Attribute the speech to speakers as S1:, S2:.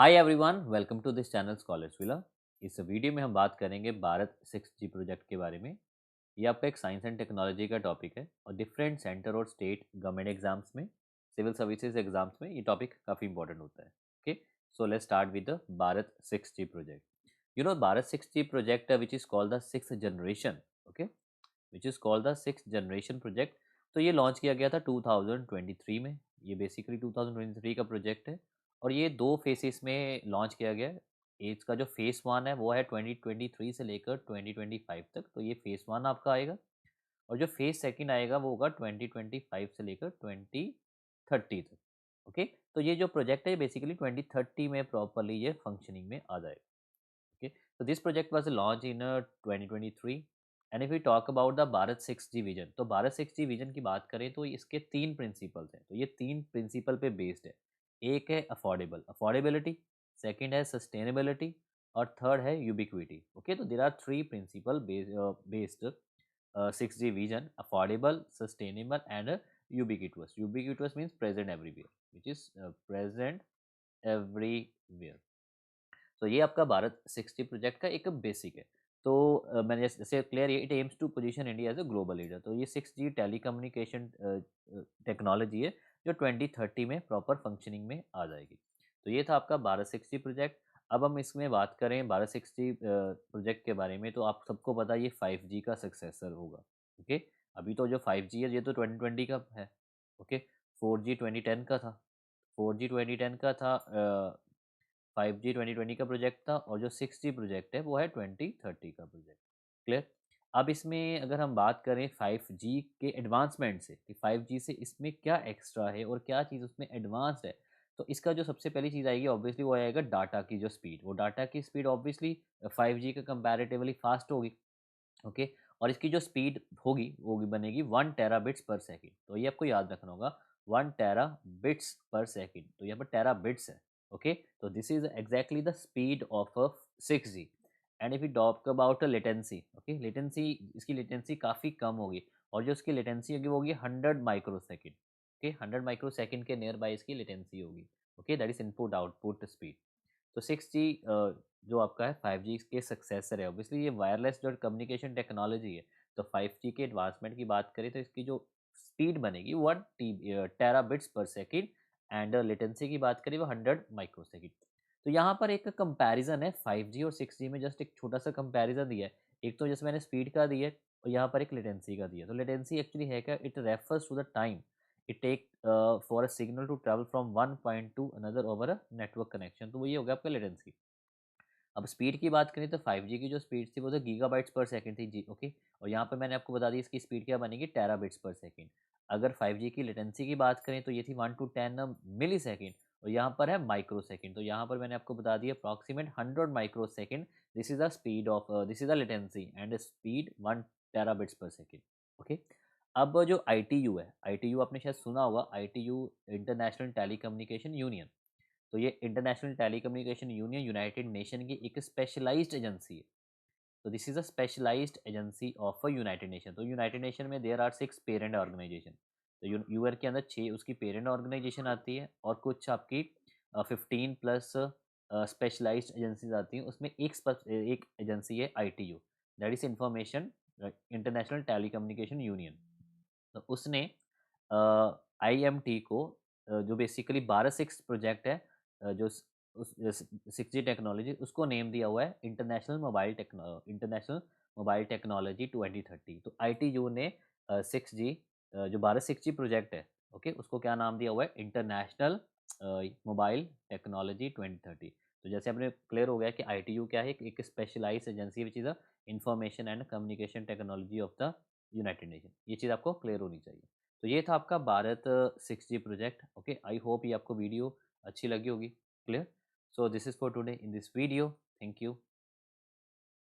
S1: Hi everyone, welcome to this channel scholars villa. इस video में हम बात करेंगे भारत 6G प्रोजेक्ट के बारे में। ये आपका एक साइंस एंड टेक्नोलॉजी का टॉपिक है और डिफरेंट सेंटर और स्टेट गवर्नमेंट एग्जाम्स में, सिविल सर्विसेज एग्जाम्स में ये टॉपिक काफ़ी इंपॉर्टेंट होता है। Okay, so let's start with the Bharat 6G project. Bharat 6G project which is called the six generation. Okay, which is called the six generation project. तो ये launch किया गया था 2023 में। ये बेसिकली 2023 का प्रोजेक्ट है और ये दो फेसेस में लॉन्च किया गया है। इसका जो फेस वन है वो है 2023 से लेकर 2025 तक, तो ये फेस वन आपका आएगा। और जो फेस सेकंड आएगा वो होगा 2025 से लेकर 2030 तक। ओके, तो ये जो प्रोजेक्ट है बेसिकली 2030 में प्रॉपरली ये फंक्शनिंग में आ जाएगा। Okay, so this project was launched in 2023 and if we talk about the Bharat 6G vision, तो भारत 6G विजन की बात करें तो इसके तीन प्रिंसिपल्स हैं। तो ये तीन प्रिंसिपल पे बेस्ड है। एक है अफोर्डेबिलिटी, सेकंड है सस्टेनेबिलिटी और थर्ड है यूबिक्विटी। ओके, तो there are three principle based 6G vision: affordable, sustainable and ubiquitous. Ubiquitous means present everywhere, which is present everywhere. तो ये आपका भारत 60 प्रोजेक्ट का एक बेसिक है। तो मैंने जैसे clear, it aims to position India as a global leader. तो ये 6G टेलीकम्युनिकेशन टेक्नोलॉजी है जो 2030 में प्रॉपर फंक्शनिंग में आ जाएगी। तो ये था आपका भारत 60 प्रोजेक्ट। अब हम इसमें बात करें भारत 60 प्रोजेक्ट के बारे में, तो आप सबको पता है ये 5G का सक्सेसर होगा। ओके, अभी तो जो 5G है ये तो 2020 का है। ओके, 4G 2010 का था। 4G 2010 का था। 5G 2020 का प्रोजेक्ट था और जो 6G प्रोजेक्ट है वो है 2030 का प्रोजेक्ट। क्लियर? अब इसमें अगर हम बात करें 5G के एडवांसमेंट से कि 5G से इसमें क्या एक्स्ट्रा है और क्या चीज़ उसमें एडवांस्ड है, तो इसका जो सबसे पहली चीज़ आएगी ऑब्वियसली वो आएगा डाटा की जो स्पीड। वो डाटा की स्पीड ऑब्वियसली 5G के कंपैरेटिवली फास्ट होगी। ओके, और इसकी जो स्पीड होगी वो भी बनेगी 1 टेराबिट्स पर सेकेंड। तो ये आपको याद रखना होगा, 1 टेराबिट्स पर सेकेंड। तो यहाँ पर टेराबिट्स है। ओके, तो this is exactly the speed of 6G। And if you talk about latency, okay, latency, इसकी लेटेंसी काफ़ी कम होगी और जो इसकी लेटेंसी होगी वो होगी 100 micro second. Okay, 100 micro second के नियर बाय इसकी लेटेंसी होगी। Okay, that is input output speed. तो 6G जो आपका है 5G के सक्सेसर है। ऑब्वियसली ये वायरलेस जो कम्युनिकेशन टेक्नोलॉजी है। तो 5G के एडवांसमेंट की बात करें तो इसकी जो स्पीड बनेगी 1 टेराबिट्स पर सेकेंड एंड लेटेंसी की बात करें वो 100 माइक्रो सेकेंड। तो यहाँ पर एक कंपैरिजन है 5G और 6G में, जस्ट एक छोटा सा कंपैरिजन दिया है। एक तो जैसे मैंने स्पीड का दिया है और यहाँ पर एक लेटेंसी का दिया है। तो लेटेंसी एक्चुअली है क्या, it refers to the time it take for a signal to travel from one point to another over a network connection. तो वही हो गया आपका लेटेंसी। अब स्पीड की बात करें तो 5G की जो स्पीड थी वो तो गीगाबाइट्स पर सेकंड थी जी। ओके, और यहाँ पर मैंने आपको बता दी इसकी स्पीड क्या बनेगी, टेराबिट्स पर सेकंड। अगर 5G की लेटेंसी की बात करें तो ये थी 1 to 10 मिली सेकेंड और यहाँ पर है माइक्रो सेकेंड। तो यहाँ पर मैंने आपको बता दिया approximate 100 micro second. This is the speed of, this is the latency and speed 1 terabits पर सेकेंड। ओके, अब जो ITU है, ITU आपने शायद सुना होगा, ITU इंटरनेशनल टेलीकम्युनिकेशन यूनियन। तो ये International Telecommunication Union United Nation की एक स्पेशलाइज्ड एजेंसी है। तो this is a specialised agency of a United Nation. तो यूनाइटेड नेशन में देयर आर 6 पेरेंट ऑर्गेनाइजेशन। तो यूएन के अंदर 6 उसकी पेरेंट ऑर्गेनाइजेशन आती है और कुछ आपकी 15 प्लस स्पेशलाइज्ड एजेंसीज आती हैं। उसमें एक एजेंसी है ITU, that is information international Telecommunication Union. तो उसने IMT को जो बेसिकली 12 प्रोजेक्ट है, जो उस 6G टेक्नोलॉजी, उसको नेम दिया हुआ है इंटरनेशनल मोबाइल टेक्नोलॉजी 2030। तो ITU ने 6G जो भारत 6G प्रोजेक्ट है, ओके, उसको क्या नाम दिया हुआ है, इंटरनेशनल मोबाइल टेक्नोलॉजी 2030। तो जैसे अपने क्लियर हो गया कि ITU क्या है, एक specialise agency which is a information and communication technology of the United Nation. ये चीज़ आपको क्लियर होनी चाहिए। तो ये था आपका Bharat 6G project. Okay, I hope ये आपको वीडियो अच्छी लगी होगी। Clear? So this is for today in this video. Thank you.